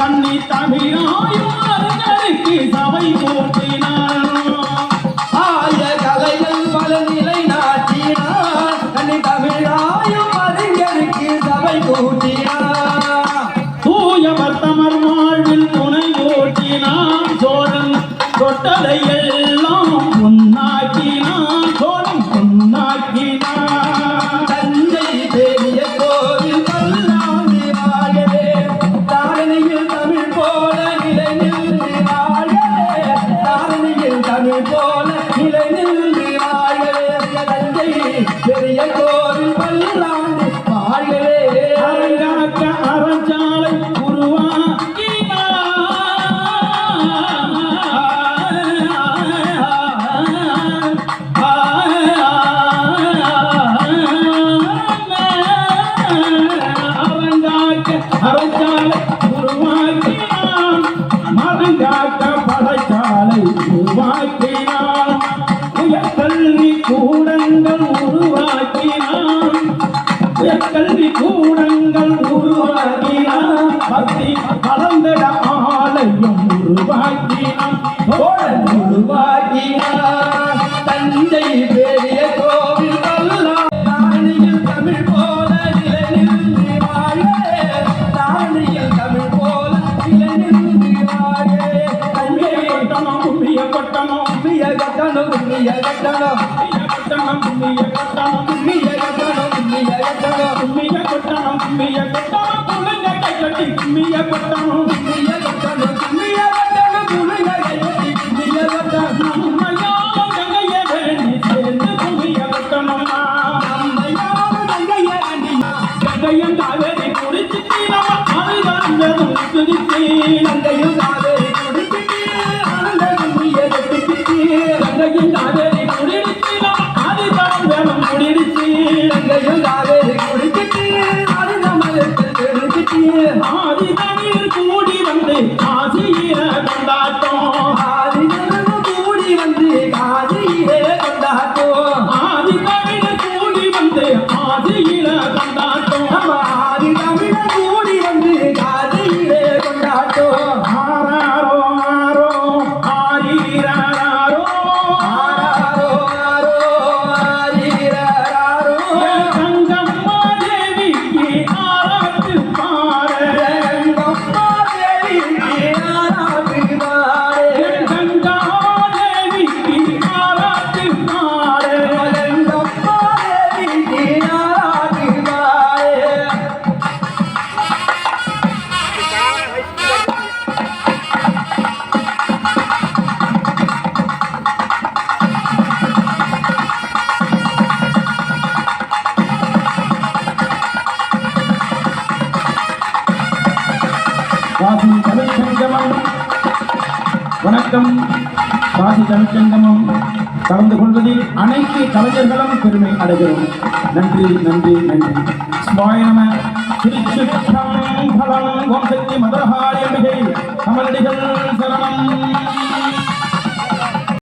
அன்னி தமிழாயும் அறிஞருக்கு சபை போற்றினார் ஆய கலைகள் பல நிலை நாட்டினார் அன்னி தமிழாயும் அறிஞருக்கு சபை போற்றினார் தூயவர் தமர் வாழ்வில் துணை போற்றினார் சோழன் தொட்டதை எல்லாம் பொன்னாக்கினான் சோழன் பொன்னாக்கினான் தஞ்சை பெரிய கோவில் பல்லாண்டு வாழவே தாரணியில் தமிழ் போல நிலை நின்று வாழவே தாரணியில் தமிழ் போல நிலை நின்று வாழவே தஞ்சை பெரிய கோவில் பல்லாண்டு வாழவே அரங்காக்க அறஞ்சாலை உருவாக்கினான் மரங்காக்க படைச்சாலை உருவாக்கினான் உயர்கல்வி கூடங்கள் உருவாக்கினான் உயர்கல்வி கூடங்கள் உருவாக்கினான் பக்தி கலந்திட ஆலயம் உருவாக்கினான் சோழன் உருவாக்கினார் தஞ்சை பெரிய கோவில் தாரணியில் தமிழ் போல நிலை நின்று வாழவே தாரணியில் தமிழ் போல நிலை நின்று வாழவே தஞ்சை கட்டணம் கும்மிய கட்டணம் கும்மிய கட்டணம் கும்மிய கட்டணம் கட்டணம் கும்மிய கட்டணம் கும்மிய கட்டணம் கும்மிய கட்டணம் கும்மிய கட்டணம் கும்மிய கட்டணம் குழந்தை கட்டி கும்மிய கட்டணம் கும்மிய கட்டணம் கும்மிய கட்டணம் கும்மிய கட்டி கும்மிய கட்டணம் நம்மையாலும் கங்கைய வேண்டி சேர்ந்து கும்மிய கட்டணம் கங்கையும் காவேரி குடிச்சிட்டு நம்ம அழுதாண்டதும் குதித்து கங்கையும் காவேரி குடிச்சிட்டு ஆனந்த கும்மிய கட்டிக்கிட்டு கங்கையும் காவேரி குடிச்சு நம்ம அழுதாண்டதும் குடிச்சு கங்கையும் காவேரி குடிச்சிட்டு ஆனந்த மலத்தில் தெரிஞ்சிட்டு ஆதி தமிழ் கூடி வந்து ஆசியிர கொண்டாட்டம் ஆதிதனம் கூடி வந்து காதியிலே கொண்டாட்டோம் ஆதி தமிழ் கூடி வந்து ஆசியிர கொண்டாட்டம் நம்ம ஆதி தமிழர் கூடி வந்து காதியிலே கொண்டாட்டோம் ஆராரோ ஆரோ ஆரீராரோ ஆராரோ ஆரோ ஆரீராரோ கங்கம்மா தேவிக்கு ஆராட்டு பாரு கங்கம்மா தேவிக்கு ஆராட்டு பாரு கங்கா தேவிக்கு ஆராட்டு பாரு கங்கம்மா தேவிக்கு ஆராட்டு பாரு காசி தமிழ்ச்சங்கமம் வணக்கம். காசி தமிழ்ச்சங்கமம் கலந்து கொள்வதில் அனைத்து கலைஞர்களும் பெருமை அடைகிறோம். நன்றி நன்றி நன்றி. ஸ்வாய நம. திருச்சிற்றம்பலம். ஓம் சக்தி மதுரகாளி அம்பிகை கமலடிகள்